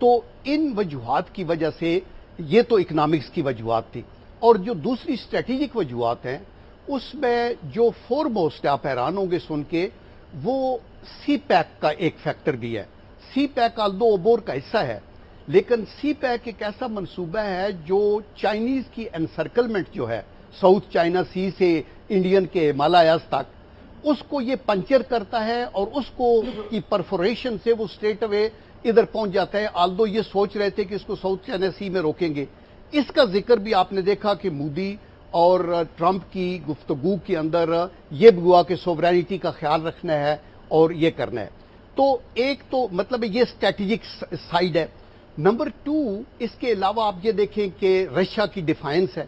تو ان وجوہات کی وجہ سے یہ تو اکنامکس کی وجوہات تھی، اور جو دوسری اسٹریٹجک وجوہات ہیں اس میں جو فورموسٹ آپ حیران ہوں گے سن کے، وہ سی پیک کا ایک فیکٹر بھی ہے۔ سی پیک آلدو عبور کا حصہ ہے، لیکن سی پیک ایک ایسا منصوبہ ہے جو چائنیز کی انسرکلمنٹ جو ہے ساؤتھ چائنا سی سے انڈین کے ہمالیاز تک، اس کو یہ پنچر کرتا ہے اور اس کو کی پرفوریشن سے وہ اسٹریٹ اوے ادھر پہنچ جاتا ہے۔ آلدو یہ سوچ رہے تھے کہ اس کو ساؤتھ چائنا سی میں روکیں گے۔ اس کا ذکر بھی آپ نے دیکھا کہ مودی اور ٹرمپ کی گفتگو کے اندر یہ بھی ہوا کہ سوورینٹی کا خیال رکھنا ہے اور یہ کرنا ہے۔ تو ایک تو مطلب یہ اسٹریٹجک سائیڈ ہے۔ نمبر 2، اس کے علاوہ آپ یہ دیکھیں کہ رشیا کی ڈیفائنس ہے،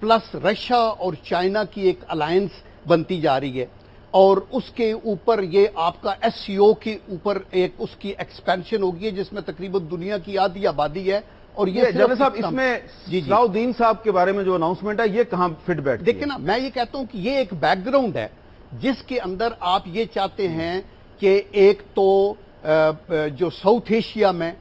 پلس رشیا اور چائنا کی ایک الائنس بنتی جا رہی ہے، اور اس کے اوپر یہ آپ کا ایس سی او کے اوپر ایک اس کی ایکسپینشن ہوگی ہے جس میں تقریباً دنیا کی آدھی آبادی ہے۔ اور یہ جناب صاحب اس میں صلاح الدین صاحب کے بارے میں جو اناؤنسمنٹ ہے یہ کہاں فٹ بیٹھ؟ دیکھیں نا، میں یہ کہتا ہوں کہ یہ ایک بیک گراؤنڈ ہے جس کے اندر آپ یہ چاہتے ہیں کہ ایک تو جو ساؤتھ ایشیا میں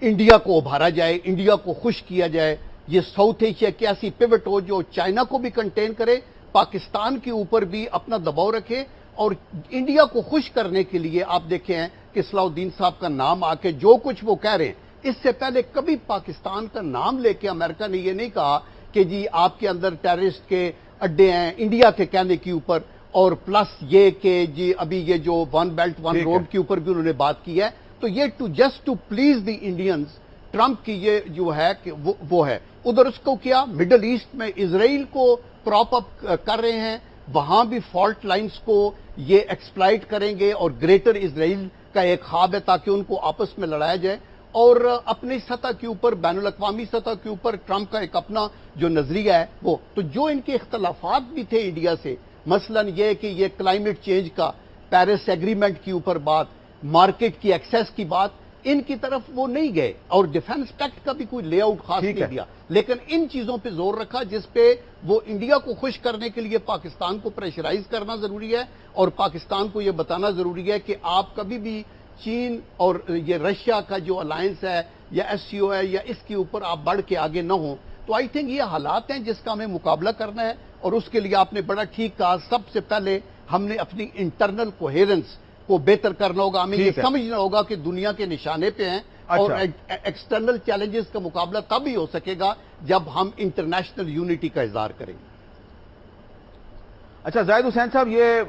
انڈیا کو ابھارا جائے، انڈیا کو خوش کیا جائے، یہ ساؤتھ ایشیا کی ایسی پیوٹ ہو جو چائنا کو بھی کنٹین کرے، پاکستان کے اوپر بھی اپنا دباؤ رکھے، اور انڈیا کو خوش کرنے کے لیے آپ دیکھیں ہیں کہ صلاح الدین صاحب کا نام آ کے جو کچھ وہ کہہ رہے ہیں، اس سے پہلے کبھی پاکستان کا نام لے کے امریکہ نے یہ نہیں کہا کہ جی آپ کے اندر ٹیررسٹ کے اڈے ہیں انڈیا کے کہنے کے اوپر، اور پلس یہ کہ جی ابھی یہ جو ون بیلٹ ون روڈ کے اوپر بھی انہوں نے بات کی ہے۔ تو یہ just to please the Indians, Trump کی یہ جو ہے کہ وہ ہے ادھر اس کو کیا مڈل ایسٹ میں اسرائیل کو پراپ اپ کر رہے ہیں، وہاں بھی فالٹ لائنز کو یہ ایکسپلائٹ کریں گے، اور گریٹر اسرائیل کا ایک خواب ہے تاکہ ان کو آپس میں لڑایا جائے، اور اپنی سطح کے اوپر بین الاقوامی سطح کے اوپر ٹرمپ کا ایک اپنا جو نظریہ ہے وہ تو جو ان کے اختلافات بھی تھے انڈیا سے، مثلا یہ کہ یہ کلائمیٹ چینج کا پیرس ایگریمنٹ کے اوپر بات، مارکیٹ کی ایکسیس کی بات، ان کی طرف وہ نہیں گئے، اور ڈیفنس پیکٹ کا بھی کوئی لے آؤٹ خاص نہیں دیا، لیکن ان چیزوں پہ زور رکھا جس پہ وہ انڈیا کو خوش کرنے کے لیے پاکستان کو پریشرائز کرنا ضروری ہے، اور پاکستان کو یہ بتانا ضروری ہے کہ آپ کبھی بھی چین اور یہ رشیا کا جو الائنس ہے یا ایس سی او ہے یا اس کے اوپر آپ بڑھ کے آگے نہ ہوں۔ تو آئی تھنک یہ حالات ہیں جس کا ہمیں مقابلہ کرنا ہے، اور اس کے لیے آپ نے بڑا ٹھیک کہا، سب سے پہلے ہم نے اپنی انٹرنل کوہیرنس کو بہتر کرنا ہوگا، ہمیں یہ سمجھنا ہوگا کہ دنیا کے نشانے پہ ہیں، اور ایکسٹرنل چیلنجز کا مقابلہ تب ہی ہو سکے گا جب ہم انٹرنیشنل یونٹی کا اظہار کریں گے۔ اچھا زاہد حسین صاحب، یہ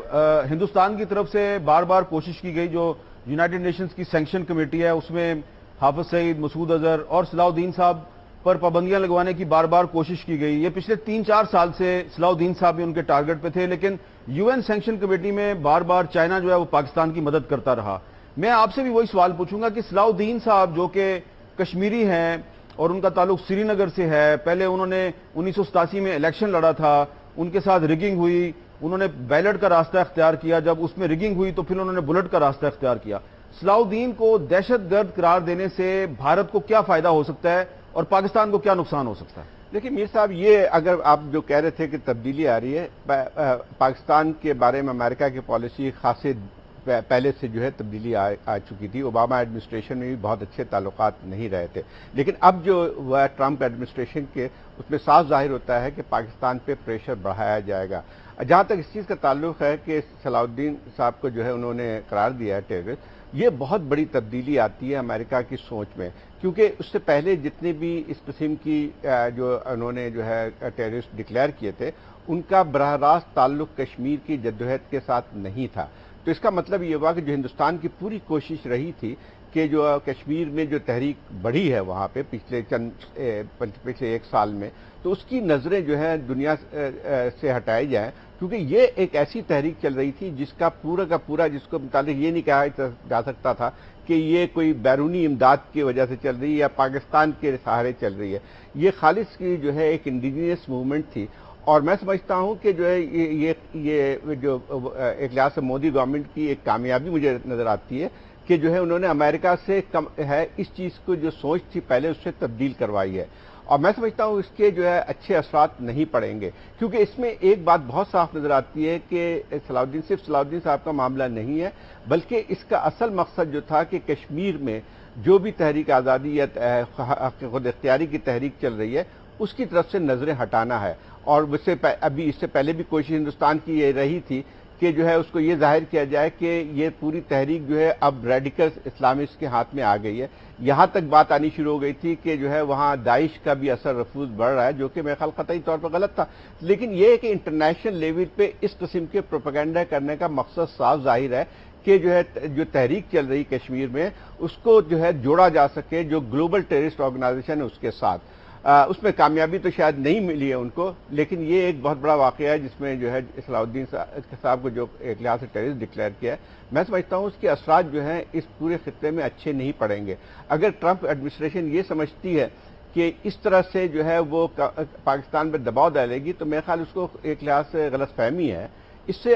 ہندوستان کی طرف سے بار بار کوشش کی گئی، جو یونائٹڈ نیشنز کی سینکشن کمیٹی ہے اس میں حافظ سعید، مسعود اظہر اور صلاح الدین صاحب پر پابندیاں لگوانے کی بار بار کوشش کی گئی۔ یہ پچھلے 3-4 سال سے صلاح الدین صاحب بھی ان کے ٹارگٹ پہ تھے، لیکن یو این سینکشن کمیٹی میں بار بار چائنا جو ہے وہ پاکستان کی مدد کرتا رہا۔ میں آپ سے بھی وہی سوال پوچھوں گا کہ صلاح الدین صاحب جو کہ کشمیری ہیں اور ان کا تعلق سری نگر سے ہے، پہلے انہوں نے 1987 میں الیکشن لڑا تھا، ان کے ساتھ ریگنگ ہوئی، انہوں نے بیلٹ کا راستہ اختیار کیا، جب اس میں ریگنگ ہوئی تو پھر انہوں نے بلٹ کا راستہ اختیار کیا۔ صلاح الدین کو دہشت گرد قرار دینے سے بھارت کو کیا فائدہ ہو سکتا ہے اور پاکستان کو کیا نقصان ہو سکتا ہے؟ دیکھیں میر صاحب، یہ اگر آپ جو کہہ رہے تھے کہ تبدیلی آ رہی ہے، پاکستان کے بارے میں امریکہ کی پالیسی خاصے پہلے سے جو ہے تبدیلی آ چکی تھی۔ اوباما ایڈمنسٹریشن میں بھی بہت اچھے تعلقات نہیں رہے تھے، لیکن اب جو وہ ٹرمپ ایڈمنسٹریشن کے اس میں صاف ظاہر ہوتا ہے کہ پاکستان پہ پریشر بڑھایا جائے گا۔ جہاں تک اس چیز کا تعلق ہے کہ صلاح الدین صاحب کو جو ہے انہوں نے قرار دیا ہے ٹیررسٹ، یہ بہت بڑی تبدیلی آتی ہے امریکہ کی سوچ میں، کیونکہ اس سے پہلے جتنے بھی اس قسم کی جو انہوں نے جو ہے ٹیررسٹ ڈکلیئر کیے تھے، ان کا براہ راست تعلق کشمیر کی جدوجہد کے ساتھ نہیں تھا۔ تو اس کا مطلب یہ ہوا کہ جو ہندوستان کی پوری کوشش رہی تھی کہ جو کشمیر میں جو تحریک بڑھی ہے وہاں پہ پچھلے 1 سال میں، تو اس کی نظریں جو ہے دنیا سے ہٹائی جائیں، کیونکہ یہ ایک ایسی تحریک چل رہی تھی جس کا پورا جس کو متعلق یہ نہیں کہا جا سکتا تھا کہ یہ کوئی بیرونی امداد کی وجہ سے چل رہی ہے یا پاکستان کے سہارے چل رہی ہے۔ یہ خالص کی جو ہے ایک انڈیجینس موومنٹ تھی، اور میں سمجھتا ہوں کہ جو ہے یہ جو ایک لحاظ سے مودی گورنمنٹ کی ایک کامیابی مجھے نظر آتی ہے کہ جو ہے انہوں نے امریکہ سے اس چیز کو جو سوچ تھی پہلے اس سے تبدیل کروائی ہے، اور میں سمجھتا ہوں اس کے جو ہے اچھے اثرات نہیں پڑیں گے، کیونکہ اس میں ایک بات بہت صاف نظر آتی ہے کہ صرف صلاح الدین صاحب کا معاملہ نہیں ہے، بلکہ اس کا اصل مقصد جو تھا کہ کشمیر میں جو بھی تحریک آزادی یا خود اختیاری کی تحریک چل رہی ہے اس کی طرف سے نظریں ہٹانا ہے، اور ابھی اس سے پہلے بھی کوشش ہندوستان کی یہ رہی تھی کہ جو ہے اس کو یہ ظاہر کیا جائے کہ یہ پوری تحریک جو ہے اب ریڈیکل اسلامسٹ کے ہاتھ میں آ گئی ہے۔ یہاں تک بات آنی شروع ہو گئی تھی کہ جو ہے وہاں داعش کا بھی اثر رفوز بڑھ رہا ہے، جو کہ میرے خیال قطعی طور پر غلط تھا، لیکن یہ ہے کہ انٹرنیشنل لیول پہ اس قسم کے پروپیگنڈا کرنے کا مقصد صاف ظاہر ہے کہ جو ہے جو تحریک چل رہی کشمیر میں اس کو جو ہے جوڑا جا سکے جو گلوبل ٹیررسٹ آرگنائزیشن ہے اس کے ساتھ۔ اس میں کامیابی تو شاید نہیں ملی ہے ان کو، لیکن یہ ایک بہت بڑا واقعہ ہے جس میں جو ہے صلاح الدین صاحب کو جو ایک لحاظ سے ٹیررسٹ ڈکلیئر کیا ہے، میں سمجھتا ہوں اس کے اثرات جو ہیں اس پورے خطے میں اچھے نہیں پڑیں گے۔ اگر ٹرمپ ایڈمنسٹریشن یہ سمجھتی ہے کہ اس طرح سے جو ہے وہ پاکستان پہ دباؤ ڈالے گی تو میرے خیال اس کو ایک لحاظ سے غلط فہمی ہے، اس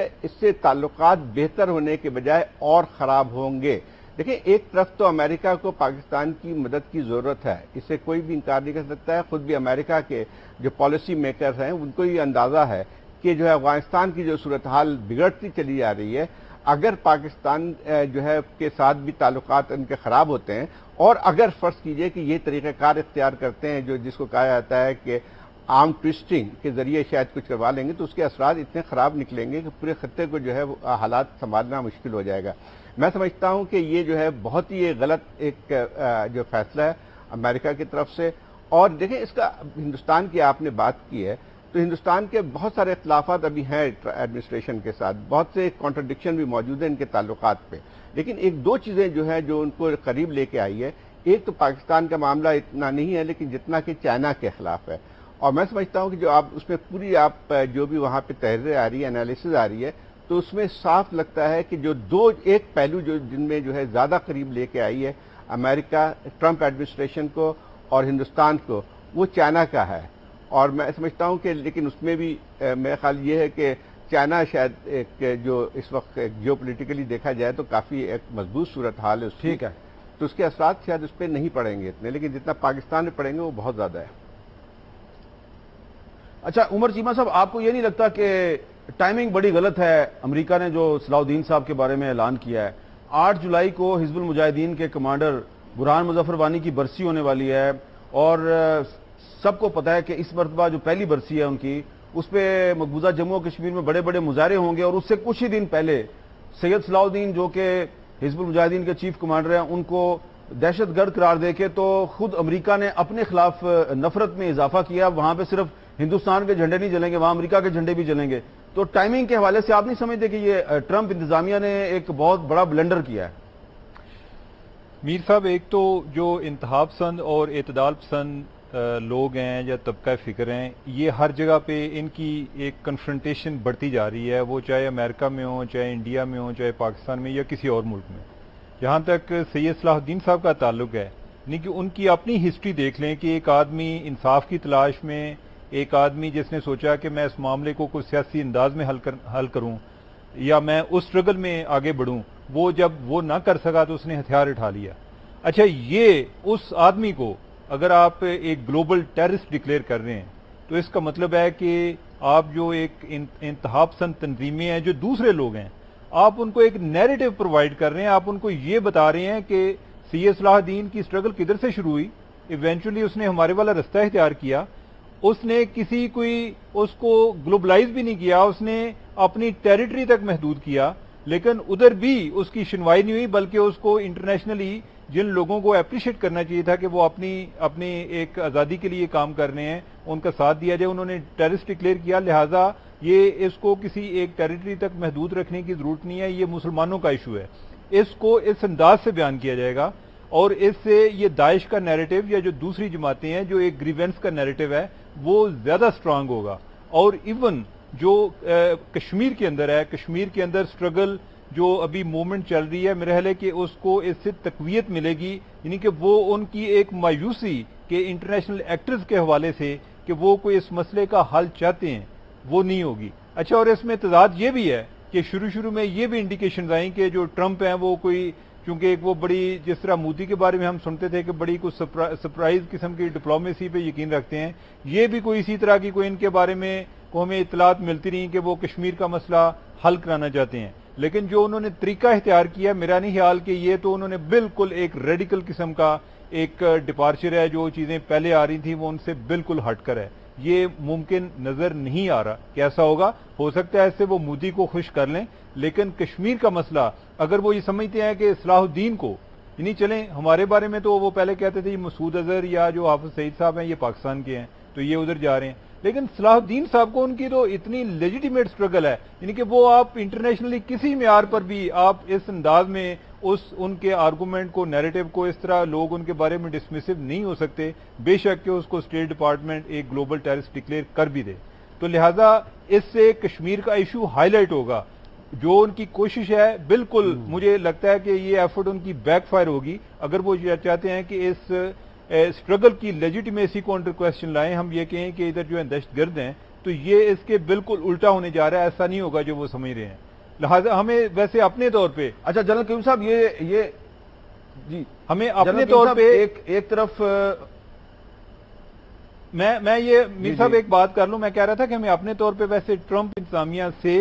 سے تعلقات بہتر ہونے کے بجائے اور خراب ہوں گے۔ دیکھیں، ایک طرف تو امریکہ کو پاکستان کی مدد کی ضرورت ہے، اس سے کوئی بھی انکار نہیں کر سکتا ہے، خود بھی امریکہ کے جو پالیسی میکرز ہیں ان کو یہ اندازہ ہے کہ جو ہے افغانستان کی جو صورتحال بگڑتی چلی جا رہی ہے، اگر پاکستان جو ہے کے ساتھ بھی تعلقات ان کے خراب ہوتے ہیں، اور اگر فرض کیجئے کہ یہ طریقہ کار اختیار کرتے ہیں جس کو کہا جاتا ہے کہ آرم ٹوئسٹنگ کے ذریعے شاید کچھ کروا لیں گے، تو اس کے اثرات اتنے خراب نکلیں گے کہ پورے خطے کو جو ہے حالات سنبھالنا مشکل ہو جائے گا۔ میں سمجھتا ہوں کہ یہ جو ہے بہت ہی غلط ایک جو فیصلہ ہے امریکہ کی طرف سے۔ اور دیکھیں، اس کا ہندوستان کی آپ نے بات کی ہے تو ہندوستان کے بہت سارے اختلافات ابھی ہیں ایڈمنسٹریشن کے ساتھ، بہت سے کانٹرڈکشن بھی موجود ہیں ان کے تعلقات پہ، لیکن ایک دو چیزیں جو ہیں جو ان کو قریب لے کے آئی ہے، ایک تو پاکستان کا معاملہ اتنا نہیں ہے لیکن جتنا کہ چائنا کے خلاف ہے، اور میں سمجھتا ہوں کہ جو آپ اس میں پوری آپ جو بھی وہاں پہ تحریریں آ رہی ہے، انالیسز آ رہی ہے، تو اس میں صاف لگتا ہے کہ جو ایک پہلو جن میں جو ہے زیادہ قریب لے کے آئی ہے امریکہ ٹرمپ ایڈمنسٹریشن کو اور ہندوستان کو، وہ چائنا کا ہے۔ اور میں سمجھتا ہوں کہ لیکن اس میں بھی میرا خیال یہ ہے کہ چائنا شاید ایک جو اس وقت جیو پولیٹیکلی دیکھا جائے تو کافی ایک مضبوط صورتحال ہے اس کی، ٹھیک ہے، تو اس کے اثرات شاید اس پہ نہیں پڑیں گے اتنے، لیکن جتنا پاکستان میں پڑیں گے وہ بہت زیادہ ہے۔ اچھا عمر چیمہ صاحب، آپ کو یہ نہیں لگتا کہ ٹائمنگ بڑی غلط ہے؟ امریکہ نے جو صلاح الدین صاحب کے بارے میں اعلان کیا ہے، 8 جولائی کو حزب المجاہدین کے کمانڈر برہان مظفر وانی کی برسی ہونے والی ہے، اور سب کو پتا ہے کہ اس مرتبہ جو پہلی برسی ہے ان کی، اس پہ مقبوضہ جموں و کشمیر میں بڑے بڑے مظاہرے ہوں گے، اور اس سے کچھ ہی دن پہلے سید صلاح الدین جو کہ حزب المجاہدین کے چیف کمانڈر ہیں ان کو دہشت گرد قرار دے کے تو خود امریکہ نے اپنے خلاف نفرت میں اضافہ کیا۔ وہاں پہ صرف ہندوستان کے جھنڈے نہیں جلیں گے، وہاں امریکہ کے جھنڈے بھی جلیں گے۔ تو ٹائمنگ کے حوالے سے آپ نہیں سمجھتے کہ یہ ٹرمپ انتظامیہ نے ایک بہت بڑا بلنڈر کیا ہے؟ میر صاحب، ایک تو جو انتہا پسند اور اعتدال پسند لوگ ہیں یا طبقہ فکر ہیں، یہ ہر جگہ پہ ان کی ایک کنفرنٹیشن بڑھتی جا رہی ہے، وہ چاہے امریکہ میں ہو، چاہے انڈیا میں ہو، چاہے پاکستان میں یا کسی اور ملک میں۔ جہاں تک سید صلاح الدین صاحب کا تعلق ہے، یعنی کہ ان کی اپنی ہسٹری دیکھ لیں کہ ایک آدمی انصاف کی تلاش میں، ایک آدمی جس نے سوچا کہ میں اس معاملے کو کوئی سیاسی انداز میں حل کروں یا میں اس اسٹرگل میں آگے بڑھوں، وہ جب وہ نہ کر سکا تو اس نے ہتھیار اٹھا لیا۔ اچھا، یہ اس آدمی کو اگر آپ ایک گلوبل ٹیررسٹ ڈکلیئر کر رہے ہیں تو اس کا مطلب ہے کہ آپ جو ایک انتہا پسند تنظیمیں ہیں جو دوسرے لوگ ہیں، آپ ان کو ایک نیریٹو پرووائڈ کر رہے ہیں، آپ ان کو یہ بتا رہے ہیں کہ سید صلاح الدین کی اسٹرگل کدھر سے شروع ہوئی، ایونچولی اس نے ہمارے والا رستہ اختیار کیا، اس نے اس کو گلوبلائز بھی نہیں کیا، اس نے اپنی ٹیریٹری تک محدود کیا، لیکن ادھر بھی اس کی سنوائی نہیں ہوئی، بلکہ اس کو انٹرنیشنلی جن لوگوں کو اپریشیٹ کرنا چاہیے تھا کہ وہ اپنی ایک آزادی کے لیے کام کر رہے ہیں، ان کا ساتھ دیا جائے، انہوں نے ٹیررسٹ ڈکلیئر کیا۔ لہٰذا یہ اس کو کسی ایک ٹیریٹری تک محدود رکھنے کی ضرورت نہیں ہے، یہ مسلمانوں کا ایشو ہے، اس کو اس انداز سے بیان کیا جائے گا، اور اس سے یہ داعش کا نیریٹو یا جو دوسری جماعتیں ہیں جو ایک گریونس کا نیریٹو ہے وہ زیادہ سٹرانگ ہوگا۔ اور ایون جو کشمیر کے اندر ہے، کشمیر کے اندر سٹرگل جو ابھی موومنٹ چل رہی ہے، میرے خیال ہے کہ اس کو اس سے تقویت ملے گی، یعنی کہ وہ ان کی ایک مایوسی کہ انٹرنیشنل ایکٹرز کے حوالے سے کہ وہ کوئی اس مسئلے کا حل چاہتے ہیں وہ نہیں ہوگی۔ اچھا، اور اس میں تضاد یہ بھی ہے کہ شروع میں یہ بھی انڈیکیشنز آئیں کہ جو ٹرمپ ہیں وہ کوئی چونکہ ایک وہ بڑی جس طرح مودی کے بارے میں ہم سنتے تھے کہ بڑی کچھ سرپرائز قسم کی ڈپلومیسی پہ یقین رکھتے ہیں، یہ بھی کوئی اسی طرح کی کوئی ان کے بارے میں کو ہمیں اطلاعات ملتی رہی کہ وہ کشمیر کا مسئلہ حل کرانا چاہتے ہیں. لیکن جو انہوں نے طریقہ اختیار کیا، میرا نہیں خیال کہ یہ تو انہوں نے بالکل ایک ریڈیکل قسم کا ایک ڈپارچر ہے. جو چیزیں پہلے آ رہی تھیں وہ ان سے بالکل ہٹ کر ہے. یہ ممکن نظر نہیں آ رہا کیسا ہوگا. ہو سکتا ہے ایسے وہ مودی کو خوش کر لیں، لیکن کشمیر کا مسئلہ اگر وہ یہ سمجھتے ہیں کہ صلاح الدین کو، یعنی چلیں ہمارے بارے میں تو وہ پہلے کہتے تھے یہ مسعود اظہر یا جو حافظ سعید صاحب ہیں یہ پاکستان کے ہیں تو یہ ادھر جا رہے ہیں، لیکن صلاح الدین صاحب کو ان کی تو اتنی لیجیٹیمیٹ سٹرگل ہے، یعنی کہ وہ آپ انٹرنیشنلی کسی معیار پر بھی آپ اس انداز میں ان کے آرگومنٹ کو، نیریٹو کو اس طرح لوگ ان کے بارے میں ڈسمسو نہیں ہو سکتے، بے شک کہ اس کو اسٹیٹ ڈپارٹمنٹ ایک گلوبل ٹیررسٹ ڈکلیئر کر بھی دے. تو لہٰذا اس سے کشمیر کا ایشو ہائی لائٹ ہوگا. جو ان کی کوشش ہے بالکل مجھے لگتا ہے کہ یہ ایفرٹ ان کی بیک فائر ہوگی اگر وہ چاہتے ہیں کہ اس اسٹرگل کی لیجیٹیمیسی کو انڈر کوسچن لائیں. ہم یہ کہیں کہ ادھر جو ہے دہشت گرد ہیں تو یہ اس کے بالکل الٹا ہونے جا رہا ہے، ایسا نہیں ہوگا جو وہ سمجھ رہے ہیں. لہٰذا ہمیں ویسے اپنے طور پہ اچھا جنرل قیوم صاحب یہ جی ہمیں اپنے طور پہ ایک طرف میں یہ میر صاحب ایک بات کر لوں. میں کہہ رہا تھا کہ ہمیں اپنے طور پہ ویسے ٹرمپ انتظامیہ سے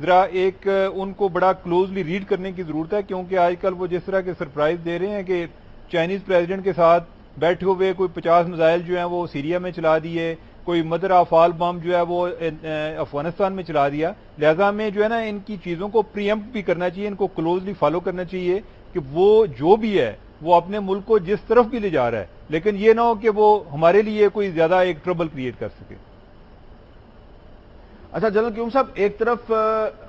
ذرا ایک ان کو بڑا کلوزلی ریڈ کرنے کی ضرورت ہے، کیونکہ آج کل وہ جس طرح کے سرپرائز دے رہے ہیں کہ چائنیز پریزیڈنٹ کے ساتھ بیٹھے ہوئے کوئی 50 میزائل جو ہیں وہ سیریا میں چلا دیے، کوئی مدر آف آل بم جو ہے وہ افغانستان میں چلا دیا. لہذا ہمیں جو ہے نا ان کی چیزوں کو پریمپٹ بھی کرنا چاہیے، ان کو کلوزلی فالو کرنا چاہیے کہ وہ جو بھی ہے وہ اپنے ملک کو جس طرف بھی لے جا رہا ہے، لیکن یہ نہ ہو کہ وہ ہمارے لیے کوئی زیادہ ایک ٹربل کریٹ کر سکے. اچھا جنرل قیوم صاحب، ایک طرف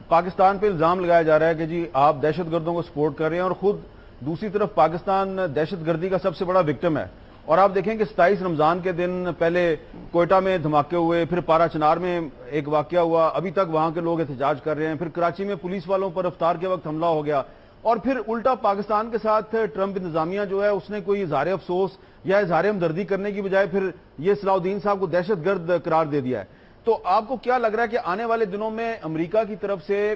پاکستان پہ الزام لگایا جا رہا ہے کہ جی آپ دہشت گردوں کو سپورٹ کر رہے ہیں، اور خود دوسری طرف پاکستان دہشت گردی کا سب سے بڑا وکٹم ہے. اور آپ دیکھیں کہ 27 رمضان کے دن پہلے کوئٹہ میں دھماکے ہوئے، پھر پارا چنار میں ایک واقعہ ہوا، ابھی تک وہاں کے لوگ احتجاج کر رہے ہیں، پھر کراچی میں پولیس والوں پر افطار کے وقت حملہ ہو گیا، اور پھر الٹا پاکستان کے ساتھ ٹرمپ انتظامیہ جو ہے اس نے کوئی اظہار افسوس یا اظہار ہمدردی کرنے کی بجائے پھر یہ صلاح الدین صاحب کو دہشت گرد قرار دے دیا ہے. تو آپ کو کیا لگ رہا ہے کہ آنے والے دنوں میں امریکہ کی طرف سے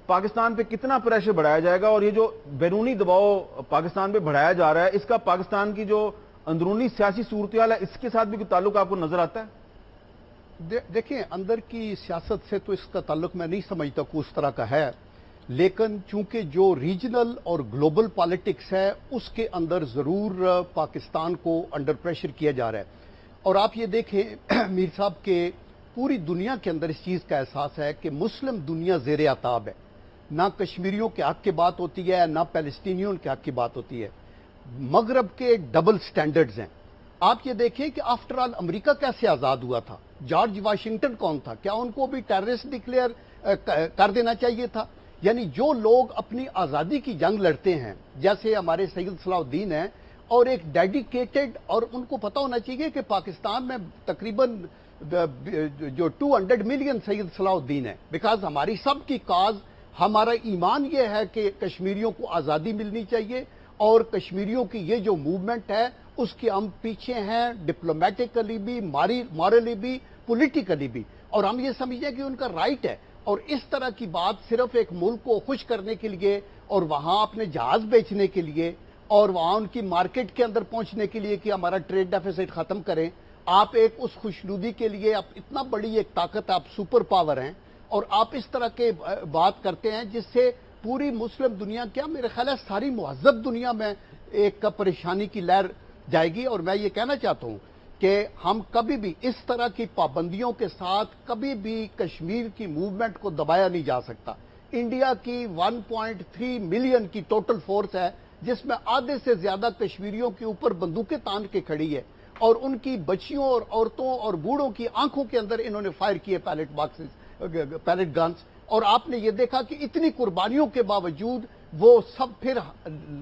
پاکستان پہ کتنا پریشر بڑھایا جائے گا، اور یہ جو بیرونی دباؤ پاکستان پہ بڑھایا جا رہا ہے اس کا پاکستان کی جو اندرونی سیاسی صورتحال ہے اس کے ساتھ بھی کوئی تعلق آپ کو نظر آتا ہے؟ دیکھیں، اندر کی سیاست سے تو اس کا تعلق میں نہیں سمجھتا کہ اس طرح کا ہے، لیکن چونکہ جو ریجنل اور گلوبل پالیٹکس ہے اس کے اندر ضرور پاکستان کو انڈر پریشر کیا جا رہا ہے. اور آپ یہ دیکھیں میر صاحب کہ پوری دنیا کے اندر اس چیز کا احساس ہے کہ مسلم دنیا زیر عتاب ہے. نہ کشمیریوں کے حق کی بات ہوتی ہے، نہ پیلسٹینیوں کے حق کی بات ہوتی ہے. مغرب کے ڈبل سٹینڈرڈز ہیں. آپ یہ دیکھیں کہ آفٹر آل امریکہ کیسے آزاد ہوا تھا؟ جارج واشنگٹن کون تھا؟ کیا ان کو بھی ٹیررسٹ ڈکلیئر کر دینا چاہیے تھا؟ یعنی جو لوگ اپنی آزادی کی جنگ لڑتے ہیں جیسے ہمارے سید صلاح الدین ہیں، اور ایک ڈیڈیکیٹڈ، اور ان کو پتہ ہونا چاہیے کہ پاکستان میں تقریباً جو 200 ملین سید صلاح الدین ہیں، بیکاز ہماری سب کی کاز، ہمارا ایمان یہ ہے کہ کشمیریوں کو آزادی ملنی چاہیے، اور کشمیریوں کی یہ جو موومنٹ ہے اس کے ہم پیچھے ہیں، ڈپلومیٹکلی بھی، مورلی بھی، پولیٹیکلی بھی، اور ہم یہ سمجھیں کہ ان کا رائٹ ہے. اور اس طرح کی بات صرف ایک ملک کو خوش کرنے کے لیے اور وہاں اپنے جہاز بیچنے کے لیے اور وہاں ان کی مارکیٹ کے اندر پہنچنے کے لیے کہ ہمارا ٹریڈ ڈیفیسٹ ختم کریں، آپ ایک اس خوشنودی کے لیے آپ اتنا بڑی ایک طاقت، آپ سپر پاور ہیں، اور آپ اس طرح کے بات کرتے ہیں جس سے پوری مسلم دنیا، کیا میرے خیال ہے ساری مہذب دنیا میں ایک پریشانی کی لہر جائے گی. اور میں یہ کہنا چاہتا ہوں کہ ہم کبھی بھی اس طرح کی پابندیوں کے ساتھ کبھی بھی کشمیر کی موومنٹ کو دبایا نہیں جا سکتا. انڈیا کی 1.3 ملین کی ٹوٹل فورس ہے جس میں آدھے سے زیادہ کشمیریوں کے اوپر بندوقیں تان کے کھڑی ہے، اور ان کی بچیوں اور عورتوں اور بوڑھوں کی آنکھوں کے اندر انہوں نے فائر کیے پیلٹ گنز. اور آپ نے یہ دیکھا کہ اتنی قربانیوں کے باوجود وہ سب پھر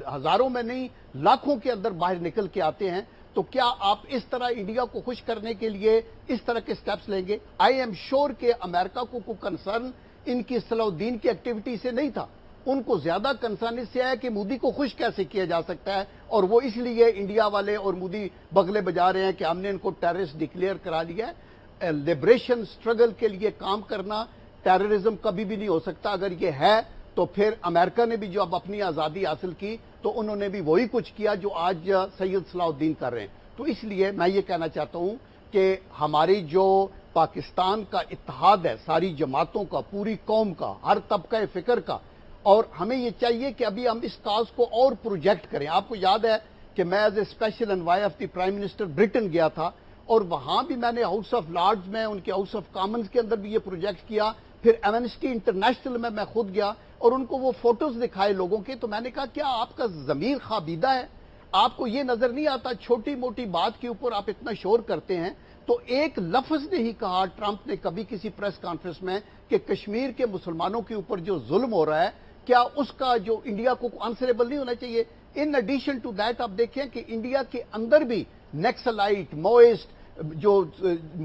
ہزاروں میں نہیں لاکھوں کے اندر باہر نکل کے آتے ہیں. تو کیا آپ اس طرح انڈیا کو خوش کرنے کے لیے اس طرح کے سٹیپس لیں گے؟ آئی ایم شور کہ امریکہ کو کوئی کنسرن ان کی صلاح الدین کی ایکٹیویٹی سے نہیں تھا. ان کو زیادہ کنسرن اس سے ہے کہ مودی کو خوش کیسے کیا جا سکتا ہے، اور وہ اس لیے انڈیا والے اور مودی بغلے بجا رہے ہیں کہ ہم نے ان کو ٹیررسٹ ڈکلیئر کرا لیا ہے. لبریشن سٹرگل کے لیے کام کرنا ٹیررزم کبھی بھی نہیں ہو سکتا. اگر یہ ہے تو پھر امریکہ نے بھی جو اب اپنی آزادی حاصل کی تو انہوں نے بھی وہی کچھ کیا جو آج سید صلاح الدین کر رہے ہیں. تو اس لیے میں یہ کہنا چاہتا ہوں کہ ہماری جو پاکستان کا اتحاد ہے، ساری جماعتوں کا، پوری قوم کا، ہر طبقہ فکر کا، اور ہمیں یہ چاہیے کہ ابھی ہم اس کاز کو اور پروجیکٹ کریں. آپ کو یاد ہے کہ میں as a special envoy of the prime minister Britain گیا تھا، اور وہاں بھی میں نے ہاؤس آف لارڈز میں، ان کے ہاؤس آف کامنز کے اندر بھی یہ پروجیکٹ کیا. پھر ایمنسٹی انٹرنیشنل میں خود گیا اور ان کو وہ فوٹوز دکھائے لوگوں کے. تو میں نے کہا کیا آپ کا ضمیر خوابیدہ ہے؟ آپ کو یہ نظر نہیں آتا چھوٹی موٹی بات کے اوپر آپ اتنا شور کرتے ہیں؟ تو ایک لفظ نہیں کہا ٹرمپ نے کبھی کسی پریس کانفرنس میں کہ کشمیر کے مسلمانوں کے اوپر جو ظلم ہو رہا ہے کیا اس کا جو انڈیا کو آنسریبل نہیں ہونا چاہیے؟ ان ایڈیشن ٹو دیٹ آپ دیکھیں کہ انڈیا کے اندر بھی نیکسلائٹ، موئسٹ، جو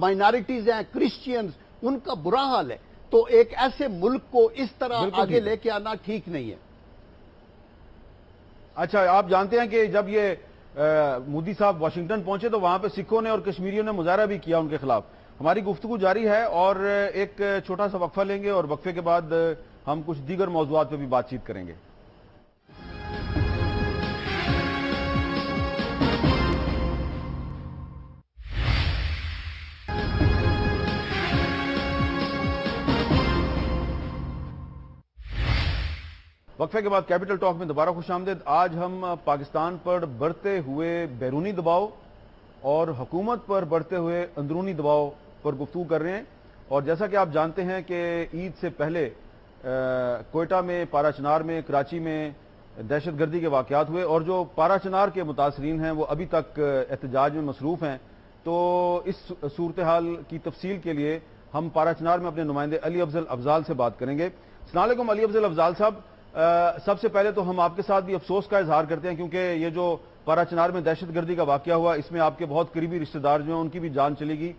مائنارٹیز ہیں، کرسچینز، ان کا برا حال ہے. تو ایک ایسے ملک کو اس طرح آگے لے کے آنا ٹھیک نہیں ہے. اچھا، آپ جانتے ہیں کہ جب یہ مودی صاحب واشنگٹن پہنچے تو وہاں پہ سکھوں نے اور کشمیریوں نے مظاہرہ بھی کیا ان کے خلاف. ہماری گفتگو جاری ہے اور ایک چھوٹا سا وقفہ لیں گے اور وقفے کے بعد ہم کچھ دیگر موضوعات پہ بھی بات چیت کریں گے. وقفے کے بعد کیپٹل ٹاک میں دوبارہ خوش آمدید. آج ہم پاکستان پر بڑھتے ہوئے بیرونی دباؤ اور حکومت پر بڑھتے ہوئے اندرونی دباؤ پر گفتگو کر رہے ہیں. اور جیسا کہ آپ جانتے ہیں کہ عید سے پہلے کوئٹہ میں، پارا چنار میں، کراچی میں دہشت گردی کے واقعات ہوئے اور جو پارا چنار کے متاثرین ہیں وہ ابھی تک احتجاج میں مصروف ہیں. تو اس صورتحال کی تفصیل کے لیے ہم پارا چنار میں اپنے نمائندے علی افضل افضال سے بات کریں گے. السلام علیکم علی افضل افضال صاحب. سب سے پہلے تو ہم آپ کے ساتھ بھی افسوس کا اظہار کرتے ہیں کیونکہ یہ جو پارا چنار میں دہشت گردی کا واقعہ ہوا اس میں آپ کے بہت قریبی رشتہ دار جو ہیں ان کی بھی جان چلی گئی.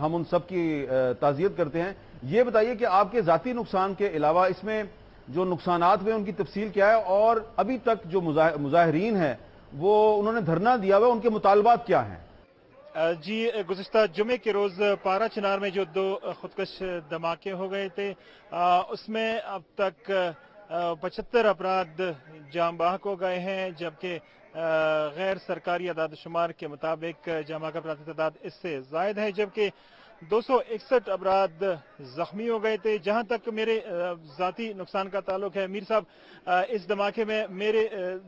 ہم ان سب کی تعزیت کرتے ہیں. یہ بتائیے کہ آپ کے ذاتی نقصان کے علاوہ اس میں جو نقصانات ہوئے ان کی تفصیل کیا ہے اور ابھی تک جو مظاہرین ہیں وہ انہوں نے دھرنا دیا ہوا ان کے مطالبات کیا ہیں؟ جی، گزشتہ جمعے کے روز پارا چنار میں جو 2 خودکش دھماکے ہو گئے تھے اس میں اب تک 75 افراد جاں بحق ہو گئے ہیں، جبکہ غیر سرکاری اعداد و شمار کے مطابق جاں بحق افراد کی تعداد اس سے زائد ہے، جبکہ 261 افراد زخمی ہو گئے تھے. جہاں تک میرے ذاتی نقصان کا تعلق ہے میر صاحب، اس دھماکے میں میرے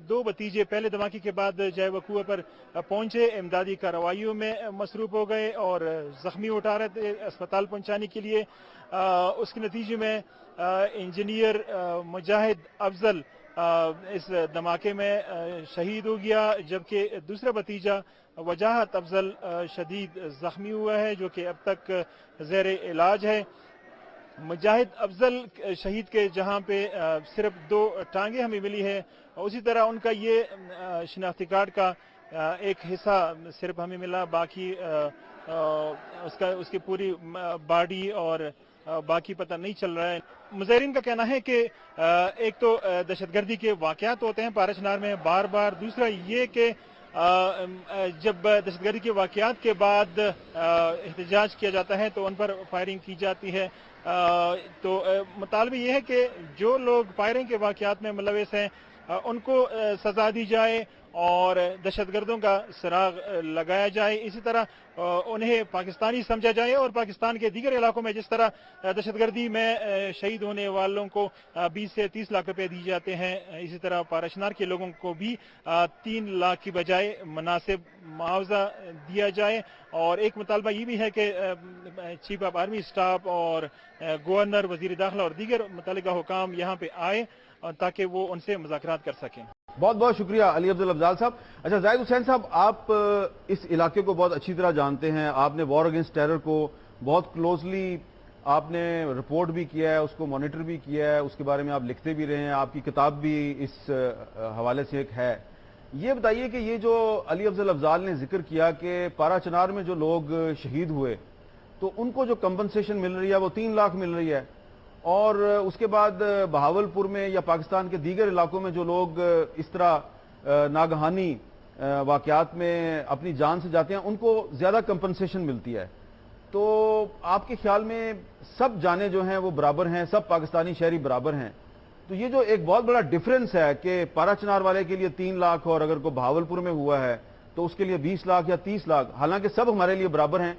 2 بھتیجے پہلے دھماکے کے بعد جائے وقوع پر پہنچے، امدادی کارروائیوں میں مصروف ہو گئے اور زخمی اٹھا رہے تھے اسپتال پہنچانے کے لیے. اس کے نتیجے میں انجینئر مجاہد افضل اس دھماکے میں شہید ہو گیا، جبکہ دوسرا بھتیجا وجاہت افضل شدید زخمی ہوا ہے جو کہ اب تک زیر علاج ہے. مجاہد افضل شہید کے جہاں پہ صرف 2 ٹانگیں ہمیں ملی ہے، اسی طرح ان کا یہ شناختی کارڈ کا ایک حصہ صرف ہمیں ملا، باقی اس کی پوری باڈی اور باقی پتہ نہیں چل رہا ہے. مظاہرین کا کہنا ہے کہ ایک تو دہشت گردی کے واقعات ہوتے ہیں پارا چنار میں بار بار، دوسرا یہ کہ جب دہشت گردی کے واقعات کے بعد احتجاج کیا جاتا ہے تو ان پر فائرنگ کی جاتی ہے. تو مطالبہ یہ ہے کہ جو لوگ فائرنگ کے واقعات میں ملوث ہیں ان کو سزا دی جائے اور دہشت گردوں کا سراغ لگایا جائے. اسی طرح انہیں پاکستانی سمجھا جائے اور پاکستان کے دیگر علاقوں میں جس طرح دہشت گردی میں شہید ہونے والوں کو 20 سے 30 لاکھ روپے دی جاتے ہیں، اسی طرح پارا چنار کے لوگوں کو بھی 3 لاکھ کی بجائے مناسب معاوضہ دیا جائے. اور ایک مطالبہ یہ بھی ہے کہ چیف آف آرمی اسٹاف اور گورنر، وزیر داخلہ اور دیگر متعلقہ حکام یہاں پہ آئے تاکہ وہ ان سے مذاکرات کر سکیں. بہت بہت شکریہ علی افضل افضال صاحب. اچھا زاہد حسین صاحب، آپ اس علاقے کو بہت اچھی طرح جانتے ہیں، آپ نے وار اگینسٹ ٹیرر کو بہت کلوزلی آپ نے رپورٹ بھی کیا ہے، اس کو مانیٹر بھی کیا ہے، اس کے بارے میں آپ لکھتے بھی رہے ہیں، آپ کی کتاب بھی اس حوالے سے ایک ہے. یہ بتائیے کہ یہ جو علی افضل افضال نے ذکر کیا کہ پارا چنار میں جو لوگ شہید ہوئے تو ان کو جو کمپنسیشن مل رہی ہے وہ 3 لاکھ مل رہی ہے، اور اس کے بعد بہاولپور میں یا پاکستان کے دیگر علاقوں میں جو لوگ اس طرح ناگہانی واقعات میں اپنی جان سے جاتے ہیں ان کو زیادہ کمپنسیشن ملتی ہے. تو آپ کے خیال میں سب جانیں جو ہیں وہ برابر ہیں، سب پاکستانی شہری برابر ہیں؟ تو یہ جو ایک بہت بڑا ڈفرنس ہے کہ پارا چنار والے کے لیے 3 لاکھ اور اگر کوئی بہاولپور میں ہوا ہے تو اس کے لیے 20 لاکھ یا 30 لاکھ، حالانکہ سب ہمارے لیے برابر ہیں،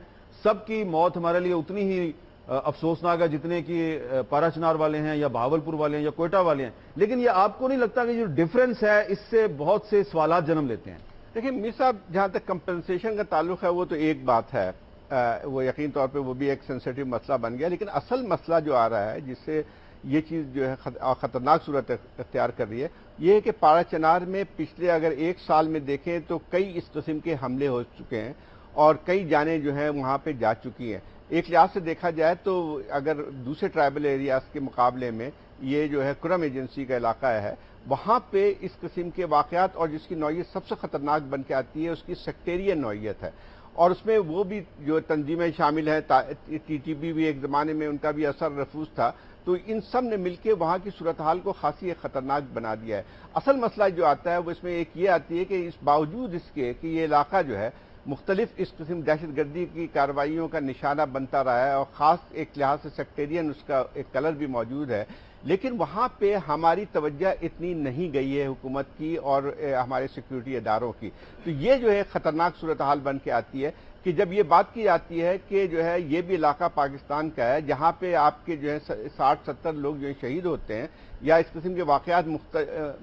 سب کی موت ہمارے لیے اتنی ہی افسوسناک ہے جتنے کہ پارا چنار والے ہیں یا بہاولپور والے ہیں یا کوئٹہ والے ہیں، لیکن یہ آپ کو نہیں لگتا کہ جو ڈفرنس ہے اس سے بہت سے سوالات جنم لیتے ہیں؟ دیکھیں میر صاحب، جہاں تک کمپنسیشن کا تعلق ہے وہ تو ایک بات ہے، وہ یقین طور پہ وہ بھی ایک سینسیٹیو مسئلہ بن گیا، لیکن اصل مسئلہ جو آ رہا ہے جس سے یہ چیز جو ہے خطرناک صورت اختیار کر رہی ہے، یہ ہے کہ پارا چنار میں پچھلے اگر 1 سال میں دیکھیں تو کئی اس قسم کے حملے ہو چکے ہیں اور کئی جانیں جو ہیں وہاں پہ جا چکی ہیں۔ ایک لحاظ سے دیکھا جائے تو اگر دوسرے ٹرائبل ایریاز کے مقابلے میں یہ جو ہے کرم ایجنسی کا علاقہ ہے، وہاں پہ اس قسم کے واقعات اور جس کی نوعیت سب سے خطرناک بن کے آتی ہے اس کی سیکٹیرین نوعیت ہے، اور اس میں وہ بھی جو تنظیمیں شامل ہیں، ٹی ٹی پی بھی ایک زمانے میں ان کا بھی اثر رفوز تھا، تو ان سب نے مل کے وہاں کی صورتحال کو خاصی ایک خطرناک بنا دیا ہے۔ اصل مسئلہ جو آتا ہے وہ اس میں ایک یہ آتی ہے کہ اس باوجود اس کے کہ یہ علاقہ جو ہے مختلف اس قسم دہشت گردی کی کارروائیوں کا نشانہ بنتا رہا ہے اور خاص ایک لحاظ سے سیکٹیرین اس کا ایک کلر بھی موجود ہے، لیکن وہاں پہ ہماری توجہ اتنی نہیں گئی ہے حکومت کی اور ہمارے سیکیورٹی اداروں کی، تو یہ جو ہے خطرناک صورتحال بن کے آتی ہے کہ جب یہ بات کی جاتی ہے کہ جو ہے یہ بھی علاقہ پاکستان کا ہے جہاں پہ آپ کے جو ہے 60-70 لوگ جو شہید ہوتے ہیں یا اس قسم کے واقعات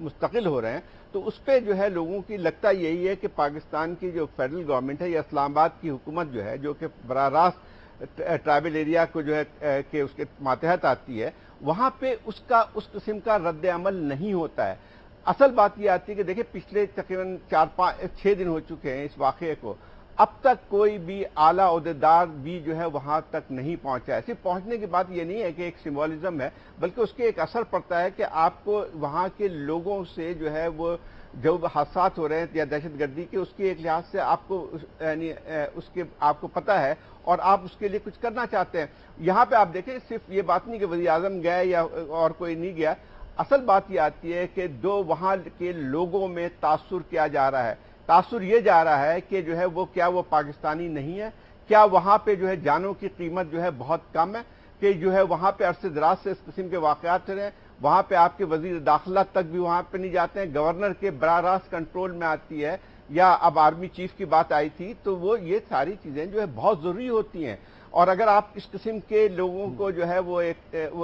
مستقل ہو رہے ہیں، تو اس پہ جو ہے لوگوں کی لگتا یہی ہے کہ پاکستان کی جو فیڈرل گورنمنٹ ہے یا اسلام آباد کی حکومت جو ہے جو کہ براہ راست ٹرائبل ایریا کو جو ہے کہ اس کے ماتحت آتی ہے، وہاں پہ اس قسم کا رد عمل نہیں ہوتا ہے۔ اصل بات یہ آتی ہے کہ دیکھیں پچھلے تقریباً 4-5-6 دن ہو چکے ہیں اس واقعے کو، اب تک کوئی بھی اعلیٰ عہدیدار بھی جو ہے وہاں تک نہیں پہنچا ہے۔ صرف پہنچنے کی بات یہ نہیں ہے کہ ایک سمبولزم ہے، بلکہ اس کے ایک اثر پڑتا ہے کہ آپ کو وہاں کے لوگوں سے جو ہے وہ جو حادثات ہو رہے ہیں یا دہشت گردی کے، اس کے ایک لحاظ سے آپ کو یعنی اس کے آپ کو پتہ ہے اور آپ اس کے لیے کچھ کرنا چاہتے ہیں۔ یہاں پہ آپ دیکھیں صرف یہ بات نہیں کہ وزیر اعظم گئے یا اور کوئی نہیں گیا، اصل بات یہ آتی ہے کہ وہاں کے لوگوں میں تاثر کیا جا رہا ہے، تاثر یہ جا رہا ہے کہ جو ہے وہ کیا وہ پاکستانی نہیں ہے، کیا وہاں پہ جو ہے جانوں کی قیمت جو ہے بہت کم ہے، کہ جو ہے وہاں پہ عرصے دراز سے اس قسم کے واقعات ہو رہے ہیں، وہاں پہ آپ کے وزیر داخلہ تک بھی وہاں پہ نہیں جاتے ہیں، گورنر کے براہ راست کنٹرول میں آتی ہے، یا اب آرمی چیف کی بات آئی تھی، تو وہ یہ ساری چیزیں جو ہے بہت ضروری ہوتی ہیں، اور اگر آپ اس قسم کے لوگوں کو جو ہے وہ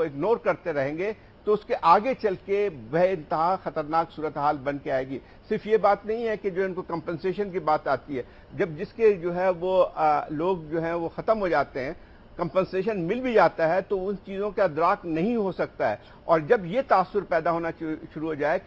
اگنور کرتے رہیں گے تو اس کے آگے چل کے بے انتہا خطرناک صورتحال بن کے آئے گی۔ صرف یہ بات نہیں ہے کہ جو ان کو کمپنسیشن کی بات آتی ہے، جب جس کے جو ہے وہ لوگ جو ہیں وہ ختم ہو جاتے ہیں، کمپنسیشن مل بھی جاتا ہے تو ان چیزوں کا ادراک نہیں ہو سکتا ہے، اور جب یہ تاثر پیدا ہونا شروع ہو جائے